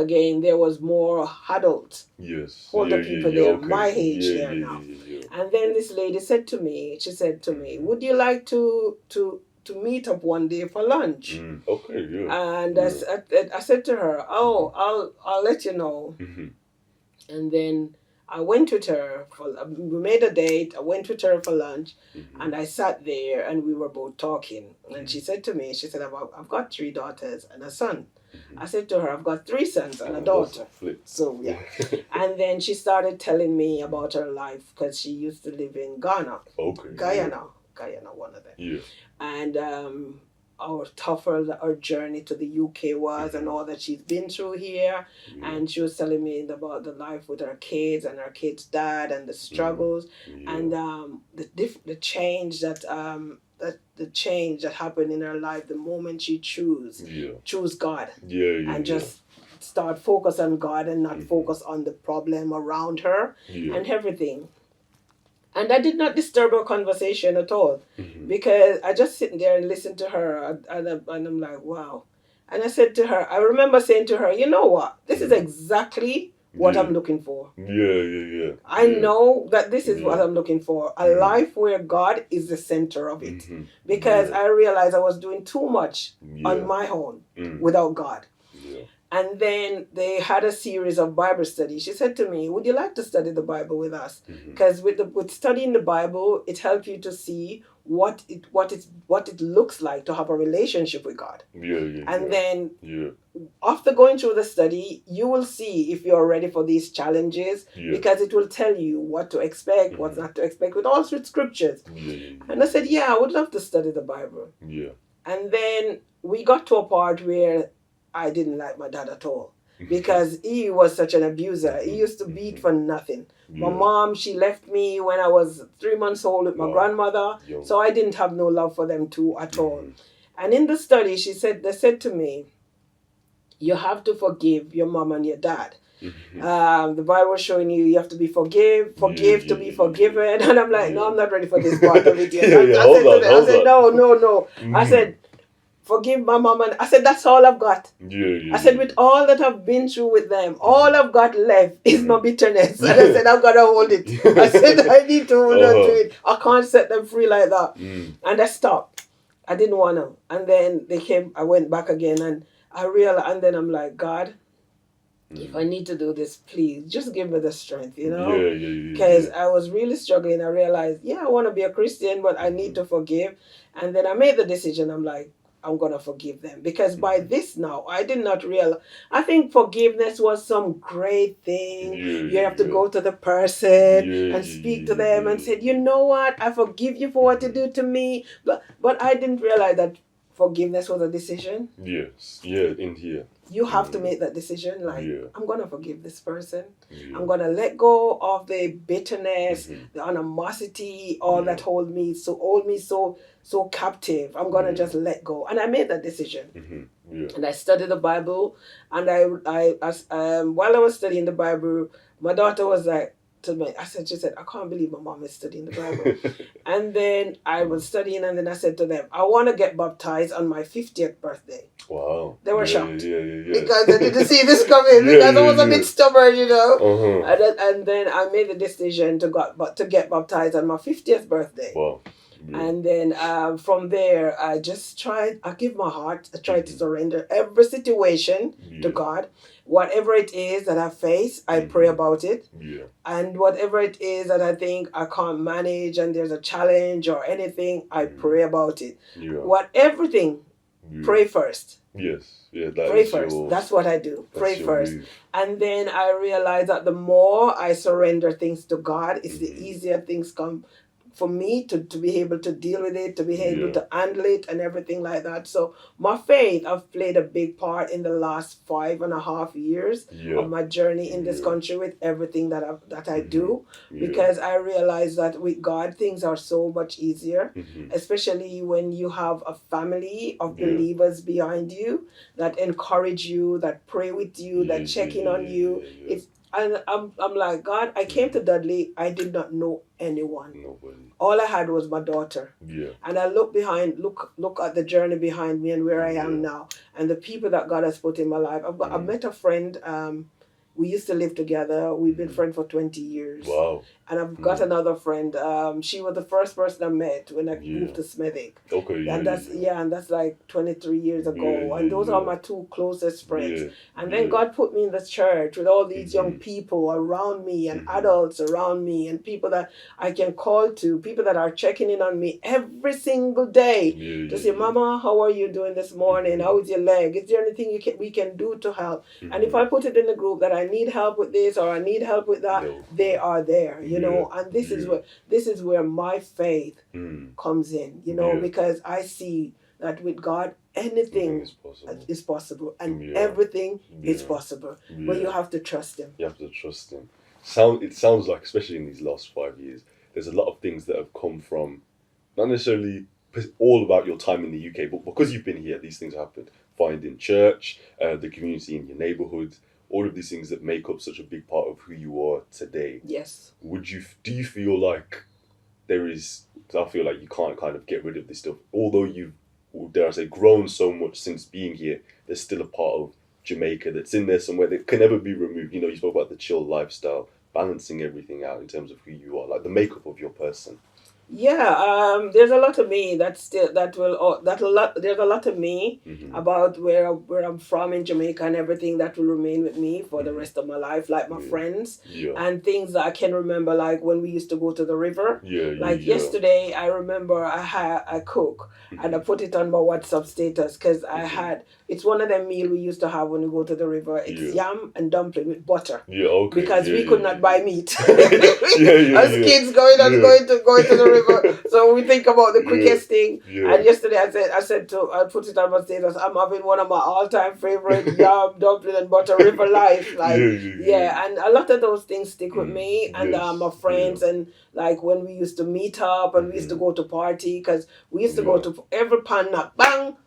again, there was more adults, Yes. older Yeah, people yeah, there, okay. my age Yeah, there yeah, now. yeah, yeah, yeah. And then this lady said to me, would you like to meet up one day for lunch? Okay, yeah. And Yeah. I said to her, oh, I'll let you know. Mm-hmm. And then I went with her we made a date. I went with her for lunch, and I sat there and we were both talking. And she said to me, she said, I've got 3 daughters and a son. I said to her, I've got 3 sons and a daughter. So yeah. And then she started telling me about her life because she used to live in Ghana. Okay. Guyana, one of them. Yeah. And how tougher her journey to the UK was, and all that she's been through here. Yeah. And she was telling me about the life with her kids and her kids' dad and the struggles. Yeah. And the change that the change that happened in her life the moment she choose God. And just start focus on God and not focus on the problem around her and everything. And I did not disturb our conversation at all, because I just sit there and listen to her, and I'm like, wow. And I said to her, I remember saying to her, you know what? This is exactly what I'm looking for. Yeah. I know that this is what I'm looking for. A life where God is the center of it. Because I realized I was doing too much on my own without God. Yeah. And then they had a series of Bible studies. She said to me, would you like to study the Bible with us? Because with studying the Bible, it helps you to see what it looks like to have a relationship with God. And then after going through the study, you will see if you're ready for these challenges, because it will tell you what to expect, what not to expect, with all scriptures. And I said, yeah, I would love to study the Bible. And then we got to a part where I didn't like my dad at all, because he was such an abuser. He used to beat for nothing. My mom, she left me when I was 3 months old with my grandmother, so I didn't have no love for them too at all. And in the study, they said to me, you have to forgive your mom and your dad. The Bible was showing you have to be forgive to be forgiven. And I'm like, no, I'm not ready for this part of it yet. I said, no. I said, forgive my mom. And I said, that's all I've got. I said, with all that I've been through with them, all I've got left is my bitterness. And I said, I've got to hold it. I said, I need to hold on to it. I can't set them free like that. And I stopped. I didn't want to. And then I went back again, and I realized, and then I'm like, God, if I need to do this, please just give me the strength, because I was really struggling. I realized, I want to be a Christian, but I need to forgive. And then I made the decision. I'm like, I'm going to forgive them, because by this now, I did not realize. I think forgiveness was some great thing. You have to go to the person and speak to them and say, you know what? I forgive you for what you do to me. But I didn't realize that forgiveness was a decision. Yes. Yeah, in here. You have to make that decision. Like, I'm going to forgive this person. I'm going to let go of the bitterness, the animosity, all that hold me so captive. I'm going to just let go. And I made that decision. And I studied the Bible. And while I was studying the Bible, my daughter was like, she said, I can't believe my mom is studying the Bible. And then I was studying, and then I said to them, I want to get baptized on my 50th birthday. Wow. They were shocked. Because they didn't see this coming, because I was a bit stubborn, And then I made the decision to get baptized on my 50th birthday. Wow. And then from there, I give my heart, I try to surrender every situation to God. Whatever it is that I face, I pray about it. And whatever it is that I think I can't manage and there's a challenge or anything, I pray about it. Everything, pray first. Yes. Pray first. That's what I do. Pray first. And then I realize that the more I surrender things to God, it's the easier things come for me to be able to deal with it, to be able to handle it and everything like that. So my faith have played a big part in the last 5.5 years of my journey in this country with everything that I do, because I realize that with God things are so much easier, especially when you have a family of believers behind you that encourage you, that pray with you, that check in on you. And I'm like, God, I came to Dudley. I did not know anyone. Nobody. All I had was my daughter. Yeah. And I look at the journey behind me and where I am now, and the people that God has put in my life. I met a friend. We used to live together. We've been friends for 20 years. Wow. And I've got another friend. She was the first person I met when I moved to Smethwick. Okay. And that's like 23 years ago. And those are my two closest friends. Yeah. And then God put me in the church with all these young people around me and adults around me and people that I can call to, people that are checking in on me every single day to say, Mama, how are you doing this morning? How is your leg? Is there anything we can do to help? And if I put it in the group that I need help with this or I need help with that, they are there, you know. And this is where my faith comes in, you know, because I see that with God anything is possible and everything is possible. But you have to trust him. You have to trust him. It sounds like, especially in these last 5 years, there's a lot of things that have come from, not necessarily all about your time in the UK, but because you've been here, these things happened. Finding church, the community in your neighbourhood, all of these things that make up such a big part of who you are today. Yes. Do you feel like there is, because I feel like you can't kind of get rid of this stuff, although you've, dare I say, grown so much since being here, there's still a part of Jamaica that's in there somewhere that can never be removed. You know, you spoke about the chill lifestyle, balancing everything out in terms of who you are, like the makeup of your person. Yeah, there's a lot of me there's a lot of me about where I'm from in Jamaica and everything that will remain with me for the rest of my life, like my friends and things that I can remember, like when we used to go to the river. Yesterday, I remember I cook and I put it on my WhatsApp status because it's one of them meal we used to have when we go to the river. It's yam and dumpling with butter. Yeah, okay. Because we could not buy meat. As kids going to the river. So we think about the quickest thing. And yesterday I put it on my status. I'm having one of my all-time favorite yam, dumpling and butter river life. And a lot of those things stick with me and my friends and like when we used to meet up and we used to go to party because we used to go to every pan knock bang.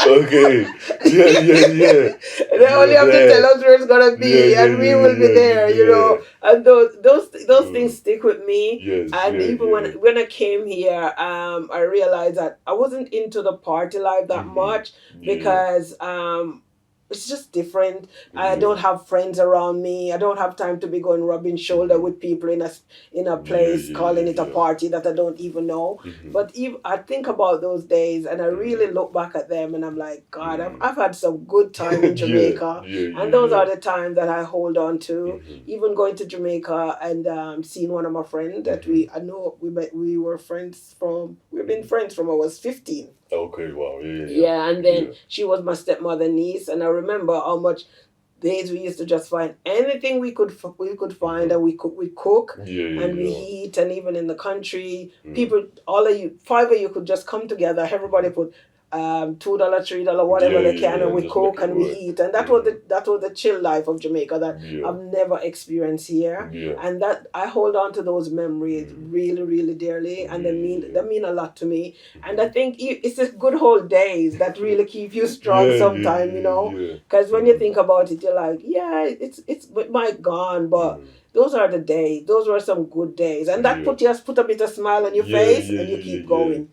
Okay. Yeah. They only have to tell us where it's gonna be, and we will be there, you know. And those things stick with me. Even when I came here, I realized that I wasn't into the party life that much because it's just different. I don't have friends around me. I don't have time to be going rubbing shoulder with people in a place calling it a party that I don't even know. But I think about those days and I really look back at them and I'm like, God, I've had some good time in Jamaica. And those are the times that I hold on to. Even going to Jamaica and seeing one of my friends that we've been friends from I was 15. Okay, wow, and then she was my stepmother niece, and I remember how much days we used to just find anything we could find, and we cook and we eat, and even in the country, people, all of you, 5 of you could just come together. Everybody put $2, $3, whatever they can, and we cook and we eat, and that was the chill life of Jamaica that I've never experienced here, and that I hold on to those memories really, really dearly, and they mean a lot to me, and I think it's the good old days that really keep you strong sometimes, you know, because when you think about it, you're like, it might gone, but those are the days. Those were some good days, and that put a bit of smile on your face, and you keep going.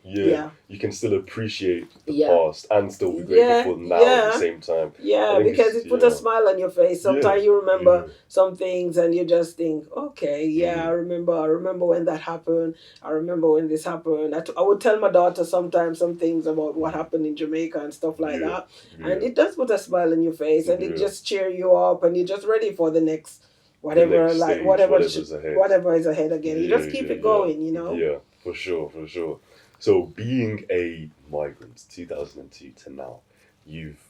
You can still appreciate the past and still be grateful for now at the same time. Because it put a smile on your face. Sometimes you remember some things, and you just think, okay, I remember when that happened. I remember when this happened. I would tell my daughter sometimes some things about what happened in Jamaica and stuff like that, and it does put a smile on your face, and it just cheer you up, and you're just ready for the next. Whatever is ahead again. You just keep it going, you know? Yeah, for sure. So being a migrant, 2002 to now, you've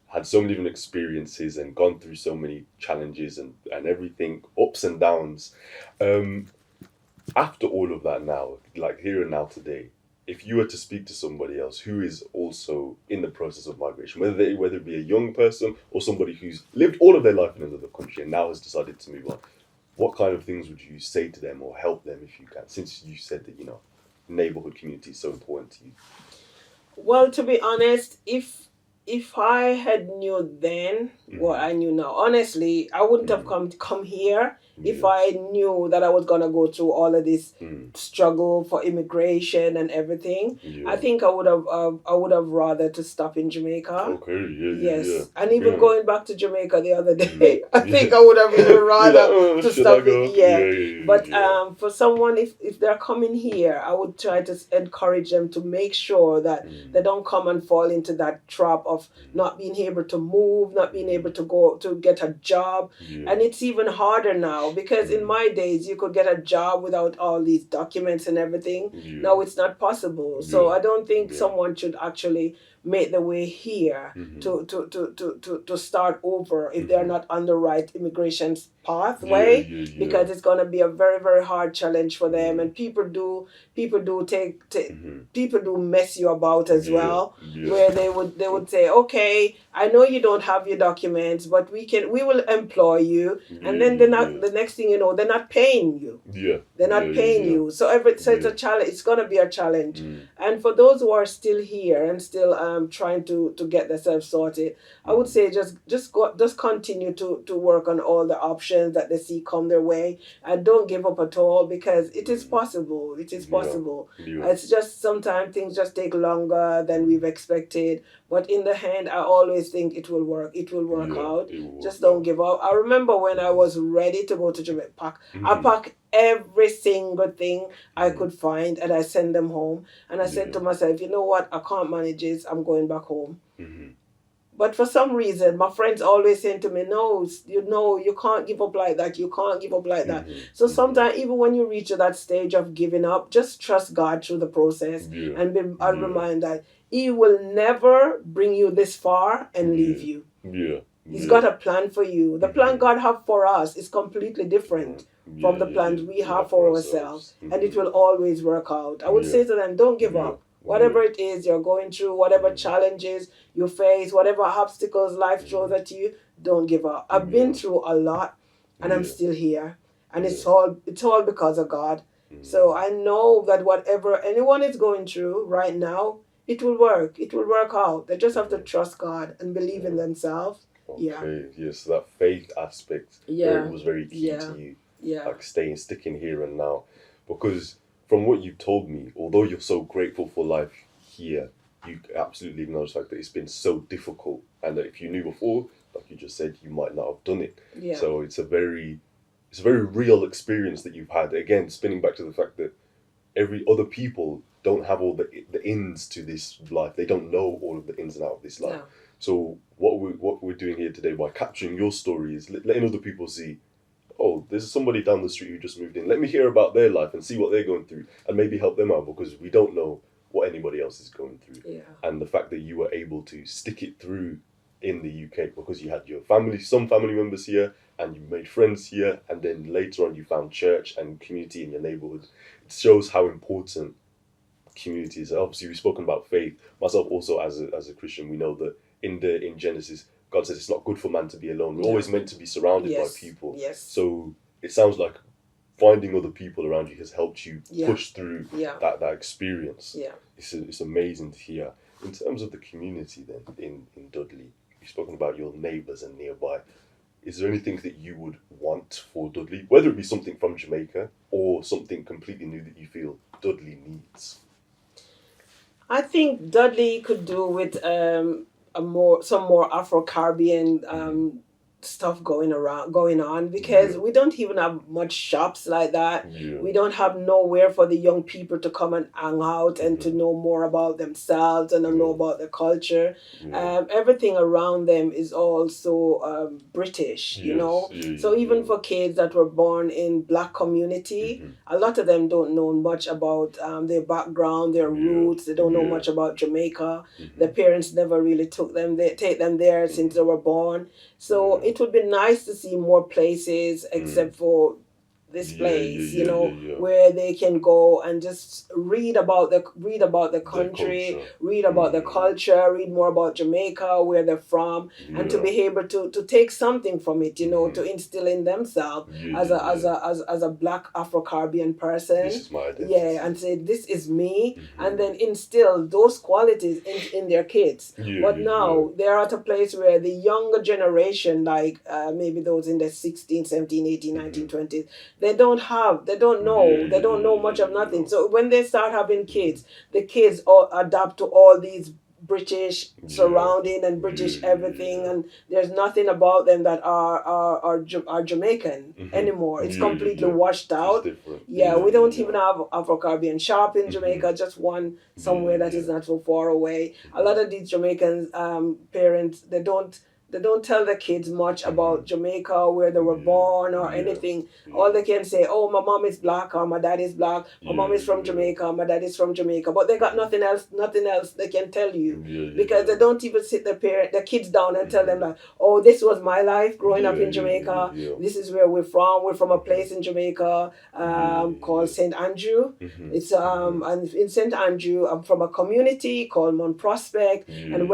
had so many different experiences and gone through so many challenges and everything, ups and downs. After all of that now, like here and now today, if you were to speak to somebody else who is also in the process of migration, whether it be a young person or somebody who's lived all of their life in another country and now has decided to move on, what kind of things would you say to them or help them if you can? Since you said that, neighborhood community is so important to you. Well, to be honest, if if I had knew then what Mhm. I knew now, honestly, I wouldn't have come here if Yeah. I knew that I was gonna go through all of this Mm. struggle for immigration and everything. I Yeah. think I would have rather to stop in Jamaica. Okay. Yeah. Yeah. Yeah. Yes, and even Yeah. going back to Jamaica the other Mm. day, I Yeah. think I would have even You're like, rather oh, to should I stop it. go? Yeah, Yeah. Yeah. but Yeah. for someone, if they're coming here, I would try to encourage them to make sure that Mm. they don't come and fall into that trap of not being able to move, not being able to go to get a job. Yeah. And it's even harder now because in Mm. my days you could get a job without all these documents and everything. Yeah. Now it's not possible. So Yeah. I don't think Yeah. someone should actually make the way here Mhm. to start over if they're not on the right immigration Yeah. pathway, Yeah. Yeah. because it's going to be a very very hard challenge for them, Mm. and people do take Mhm. people do mess you about as Yeah. well, Yeah. where they would say, okay, I know you don't have your documents, but we will employ you, and then Yeah. the next thing you know, they're not paying you. Yeah. They're not Yeah. paying Yeah. you. So it's Yeah. a challenge. It's going to be a challenge. Mm. And for those who are still here and still trying to get themselves sorted, I would say just continue to work on all the options that they see come their way, and don't give up at all, because it is possible. It is Yeah. possible. Yeah. It's just sometimes things just take longer than we've expected, but in the end, I always think it will work. It will work Yeah. out. It will Just work don't out. give up. I remember when I was ready to go to Jamaica, I Mhm. packed every single thing I Mhm. could find, and I sent them home. And I said Yeah. to myself, you know what? I can't manage this. I'm going back home. Mhm. But for some reason, my friends always saying to me, no, you know, you can't give up like that. You can't give up like that. Mhm. So Mhm. sometimes, even when you reach to that stage of giving up, just trust God through the process, Yeah. and Yeah. remind that He will never bring you this far and leave Yeah. you. Yeah. He's Yeah. got a plan for you. The plan Mhm. God have for us is completely different Yeah. from the Yeah. plans Yeah. we We have have for for ourselves, ourselves. and it Mhm. will always work out. I would Yeah. say to them, don't give Yeah. up. Whatever Yeah. it is you're going through, whatever Mhm. challenges you face, whatever obstacles life throws at you, don't give up. I've been Yeah. through a lot, and I'm Yeah. still here, and Yeah. it's all because of God. Mhm. So I know that whatever anyone is going through right now, it will work. It will work out. They just have to Mhm. trust God and believe in Yeah. themselves. Yeah. Okay. Yes. So that faith aspect Yeah. was very key to Yeah. you, Yeah. like sticking here and now, because from what you've told me, although you're so grateful for life here, you absolutely acknowledge the fact that it's been so difficult, and that if you knew before, like you just said, you might not have done it. Yeah. So it's a very real experience that you've had. Again, spinning back to the fact that every other people don't have all the ins to this life. They don't know all of the ins and outs of this life. Yeah. So what we're doing here today by capturing your story is letting other people see, oh, there's somebody down the street who just moved in. Let me hear about their life and see what they're going through, and maybe help them out, because we don't know what anybody else is going through. Yeah. And the fact that you were able to stick it through in the UK because you had your family, some family members here, and you made friends here, and then later on you found church and community in your neighborhood. It shows how important community is. Obviously, we've spoken about faith. Myself also, as a Christian, we know that in Genesis, God says it's not good for man to be alone. We're always meant to be surrounded by people. Yes. So it sounds like finding other people around you has helped you Yeah. push through Yeah. that experience. Yeah. It's amazing to hear. In terms of the community then in Dudley, you've spoken about your neighbours and nearby. Is there anything that you would want for Dudley, whether it be something from Jamaica or something completely new that you feel Dudley needs? I think Dudley could do with some more Afro Caribbean stuff going on, because Yeah. we don't even have much shops like that. Yeah. We don't have nowhere for the young people to come and hang out and to know more about themselves and to know about their culture. Yeah. Everything around them is also British, you Yes. know. Yeah, So even yeah. for kids that were born in black community, a lot of them don't know much about their background, their Yeah. roots. They don't know Yeah. much about Jamaica. Their parents never really take them there since they were born. So it would be nice to see more places, except for this Yeah, place, yeah, yeah, yeah, yeah. where they can go and just read about the Their country, culture. read about the culture, read more about Jamaica, where they're from, and to Yeah. be able to take something from it, to instill in themselves Yeah, as yeah, a as yeah. a as a Black Afro-Caribbean This person. is my Yeah, identity. and say this is me, and Mhm. then instill those qualities in their kids. Yeah, But yeah, yeah. now they're at a place where the younger generation, like maybe those in the 16, 17, 18, 19, Mhm. 20s, they don't Yeah, know, yeah, much yeah, of yeah, nothing. yeah. So when they start having Mhm. kids, the kids all adapt to all these British Yeah. surrounding and Yeah, British yeah, everything, yeah. and there's nothing about them that are Jamaican Mhm. anymore. It's Yeah, yeah, completely yeah. washed It's out. different. Yeah, Yeah, we yeah, don't yeah. even have Afro-Caribbean shop in Mhm. Jamaica, just one Yeah, somewhere that yeah, is not so far away. A Mhm. lot of these Jamaicans parents, they don't tell the kids much Mhm. about Jamaica, where they were Yeah, born or yeah, anything. All yeah. they can say, oh, my mom is Black or my dad is Black. My mom Yeah, is from yeah. Jamaica, my dad is from Jamaica. But they got Mhm. nothing else they can tell you, Yeah, yeah, because yeah. they don't even sit the kids down and tell them Mhm. like, oh, this was my life growing up Yeah, in yeah, yeah, yeah, Jamaica. yeah. This is where we're from. We're from a Mhm. place in Jamaica Yeah, yeah, called yeah. St. Andrew. Mhm. It's Mhm. and in St. Andrew, I'm from a community called Mount Prospect. Yeah, And yeah,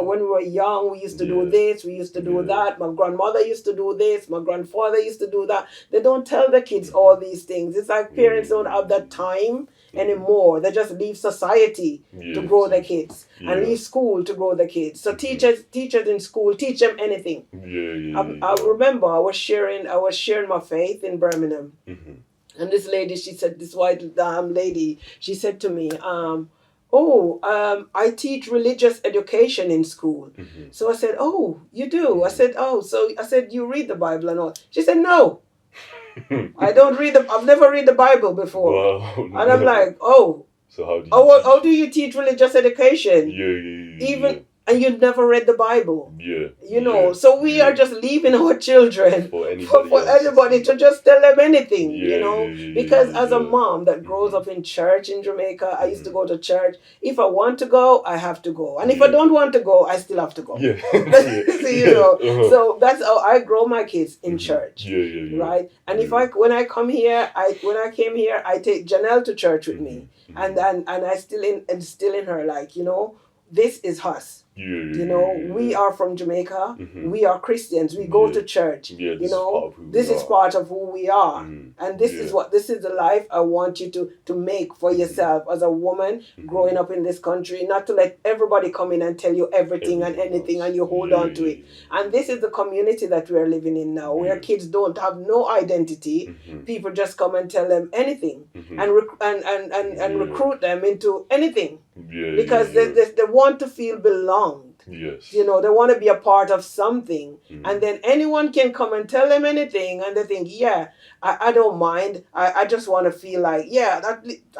when we were young, we used to do yeah. this, we used to do Yeah. that. My grandmother used to do this, my grandfather used to do that. They don't tell the kids Mhm. all these things. It's like Yeah, parents don't yeah, have that time yeah. Mhm. anymore. They just leave society to Yeah, grow the so, kids, and yeah. leave school to grow the kids. So Mhm. teachers in school teach them anything. Yeah, yeah, I yeah, remember I was sharing my faith in Birmingham, yeah. Mhm. and this lady, she said, this white lady, she said to me, oh, I teach religious education in school. Mhm. So I said, oh, you do? I Mhm. said, oh, so I said, you read the Bible and all? She said, no, I don't read I've never read the Bible before. Wow, And I'm no. like, oh, So how do you how teach do it? you teach religious education? Yeah, yeah, Even, yeah, and you've never read the Bible. yeah, yeah, So we yeah. are just leaving our children For for, anybody for else to anybody see. to just tell them anything, Yeah, yeah, yeah, yeah, because yeah, as a yeah. mom that grows Mhm. up in church in Jamaica, I used to Mhm. go to church. If I want to go, I have to go, and if I Yeah. don't want to go, I still have to go. Yeah. Yeah. So, Yeah. Uh-huh. so that's how I grow my kids in Mhm. church, Yeah, yeah, yeah. right? And if Yeah. I when I come here, when I came here, I take Janelle to church with Mhm. me, and Mhm. and I still in her, like, this is us. Yeah, yeah, yeah, yeah, We yeah. are from Jamaica. Mhm. We are Christians. We go Yeah. to church. Yeah, this is part of who we This is are. part of who we are. Mhm. And Yeah. this is the life I want you to make for Mhm. yourself as a woman growing Mhm. up in this country, not to let everybody come in and tell you everything and Everything anything else. and you hold Yeah, on to yeah, it. And this is the community that we're living in now, yeah, where yeah. kids don't have no identity. Mhm. People just come and tell them anything, Mhm. and and Yeah. recruit them into anything, Yeah, yeah, because yeah. they want to feel belonged. Yes. They want to be a part of something. And Mhm. then anyone can come and tell them anything, and they think, yeah, I don't mind. I just want to feel like, yeah,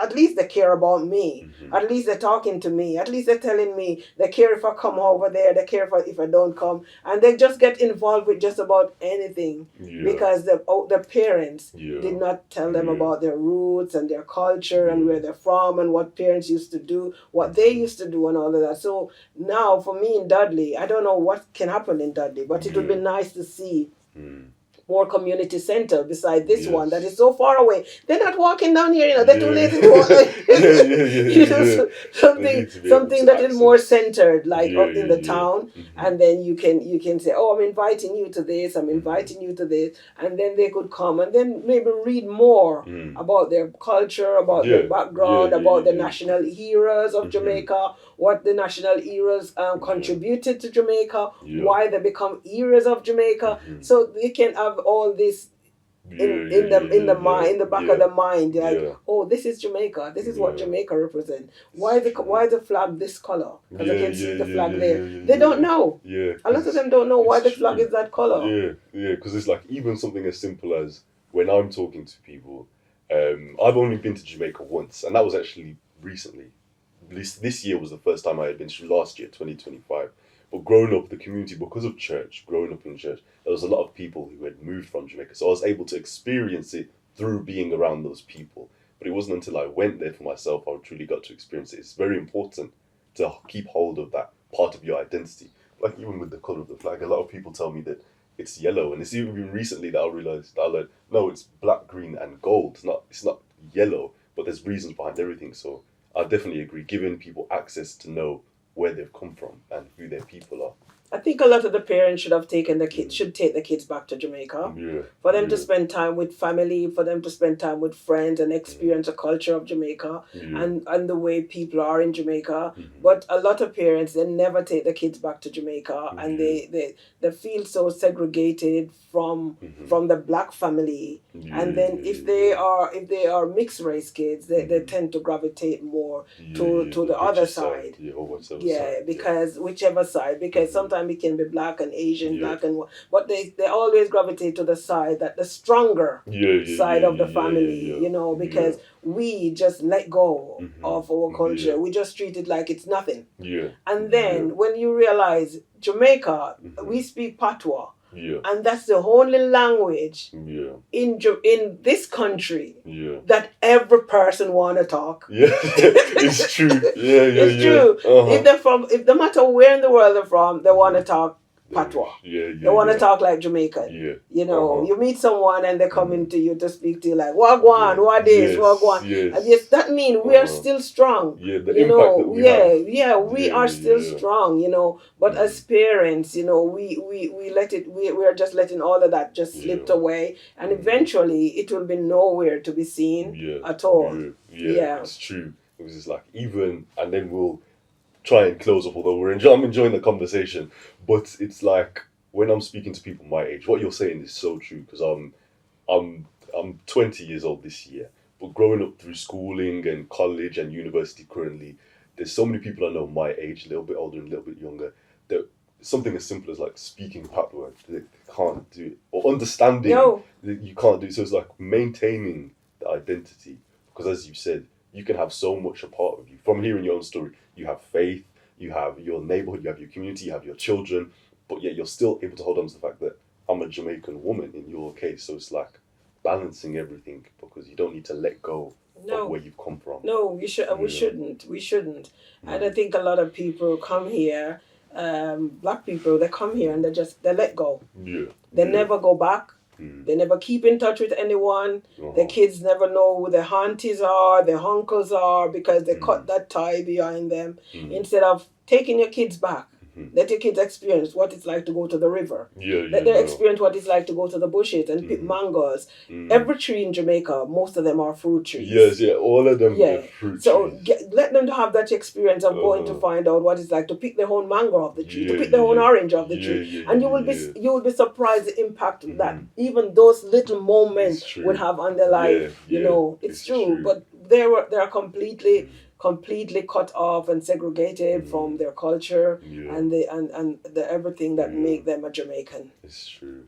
at least they care about me. Mhm. At least they're talking to me. At least they're telling me they care if I come over there. They care if I don't come. And they just get involved with just about anything, Yeah. because the parents Yeah. did not tell them Yeah. about their roots and their culture and Yeah. where they're from and what parents used to do, what they used to do, and all of that. So now, for me in Dudley, I don't know what can happen in Dudley, but it would be Yeah. nice to see Mm. more community center beside this one that Yes. is so far away. They're not walking down here, they're too Yeah. lazy to walk. Yeah, yeah, yeah, yeah. They Something need to be able to that is more access. centered, like Yeah, up in yeah, the yeah. town. Mhm. And then you can say, oh, I'm inviting you to this, I'm Mhm. inviting you to this, and then they could come and then maybe read more Mm. about their culture, about their Yeah. Yeah, background, yeah, about yeah, the yeah. national heroes of Mhm. Jamaica, what the national heroes contributed to Jamaica, Yeah. why they become heroes of Jamaica. Mhm. So they can have all this Yeah, in the yeah, yeah, mind, yeah. in the back Yeah. of the mind, like, Yeah. oh, this is Jamaica. This is what Yeah. Jamaica represents. It's true. Why is the flag this color? Because I Yeah, can see yeah, the yeah, flag yeah, there. yeah, yeah, They don't yeah. know. Yeah, A lot of them don't know why it's the flag true. is that color. Yeah, yeah, because it's like even something as simple as when I'm talking to people, I've only been to Jamaica once, and that was actually recently. This year was the first time I had been to. Last year, 2025. But growing up, the community, because of church, growing up in church, there was a lot of people who had moved from Jamaica, so I was able to experience it through being around those people. But it wasn't until I went there for myself I truly got to experience it. It's very important to keep hold of that part of your identity. Like even with the colour of the flag, a lot of people tell me that it's yellow, and it's even been recently that I realized that I learned no, it's black, green, and gold. It's not yellow, but there's reasons behind everything. So I definitely agree. Giving people access to know where they've come from and who their people are. I think a lot of the parents should take the kids back to Jamaica Yeah. for them to spend time with family, for them to spend time with friends and experience the culture of Jamaica and the way people are in Jamaica. But a lot of parents, they never take the kids back to Jamaica, and they feel so segregated from the black family. And then if they are mixed race kids, they tend to gravitate more to the other side. Because whichever side, because sometimes it can be black and Asian, black and but they always gravitate to the side that the stronger side of the family, you know, because we just let go of our culture. We just treat it like it's nothing. And then when you realize Jamaica, we speak patois. And that's the only language in this country that every person wanna talk. It's true. It's true. If no matter where in the world they're from, they wanna talk patois. They want to talk like Jamaican. You know, you meet someone and they come into you to speak to you like wagwan, what this, wagwan. And yes, that means we are still strong. You know, we are still strong. You know, but as parents, you know, we are just letting all of that just slip away, and eventually it will be nowhere to be seen at all. It's true. It was just like even, and then we'll try and close up, although I'm enjoying the conversation, but it's like when I'm speaking to people my age, what you're saying is so true, because I'm 20 years old this year, but growing up through schooling and college and university currently, there's so many people I know my age, a little bit older and a little bit younger, that something as simple as like speaking patois, they can't do it, or understanding that you can't do it. So it's like maintaining the identity, because as you said, you can have so much a part of you. From hearing your own story, you have faith, you have your neighborhood, you have your community, you have your children, but yet you're still able to hold on to the fact that I'm a Jamaican woman in your case. So it's like balancing everything, because you don't need to let go of where you've come from. No, we shouldn't. And I think a lot of people come here, black people, they come here and they let go. They never go back. They never keep in touch with anyone. The kids never know who their aunties are, their uncles are, because they cut that tie behind them. Instead of taking your kids back, let your kids experience what it's like to go to the river. Let them experience what it's like to go to the bushes and pick mangoes. Every tree in Jamaica, most of them are fruit trees. All of them are fruit trees. Let them have that experience of going to find out what it's like to pick their own mango off the tree, to pick their own orange off the tree. And you will be surprised the impact that even those little moments would have on their life. You know, it's true. But they are completely cut off and segregated from their culture and the everything that make them a Jamaican. It's true.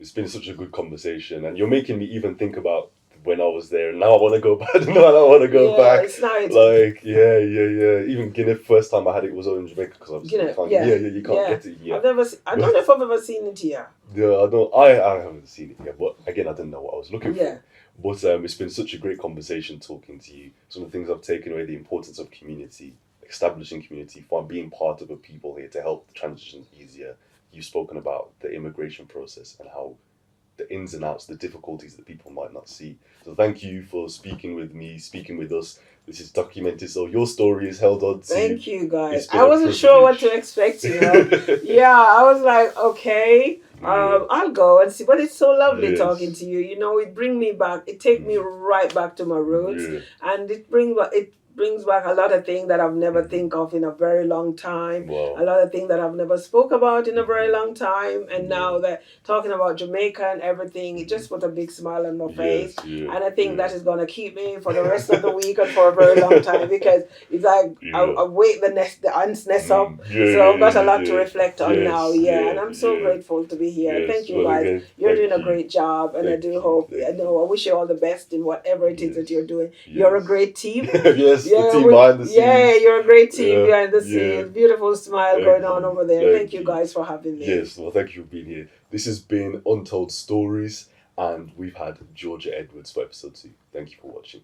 It's been such a good conversation, and you're making me even think about when I was there. Now I want to go back. Back. It's nice. Like even Guinea, first time I had it was over in Jamaica, because obviously you can't get it here. I don't know if I've ever seen it here. I haven't seen it yet, but again, I didn't know what I was looking for. But it's been such a great conversation talking to you. Some of the things I've taken away: the importance of community, establishing community, being part of a people here to help the transition easier. You've spoken about the immigration process and how the ins and outs, the difficulties that people might not see. So thank you for speaking with me, speaking with us. This is documented, so your story is held on to. Thank you, guys. I wasn't sure what to expect, you know. I was like, okay. I'll go and see, but it's so lovely talking to you. You know, it take me right back to my roots, and it brings back a lot of things that I've never think of in a very long time. A lot of things that I've never spoke about in a very long time, and now that talking about Jamaica and everything, it just put a big smile on my face. And I think that is going to keep me for the rest of the week and for a very long time, because it's like I wake the ants nest up. So I've got a lot to reflect on now. And I'm so grateful to be here. Thank you, guys. Again, you're doing a great job, and I do hope, I wish you all the best in whatever it is that you're doing. You're a great team. The team behind the scenes. You're a great team behind the scenes. Beautiful smile going on over there. Thank you guys for having me. Yes, well, thank you for being here. This has been Untold Stories, and we've had Georgia Edwards for episode 2. Thank you for watching.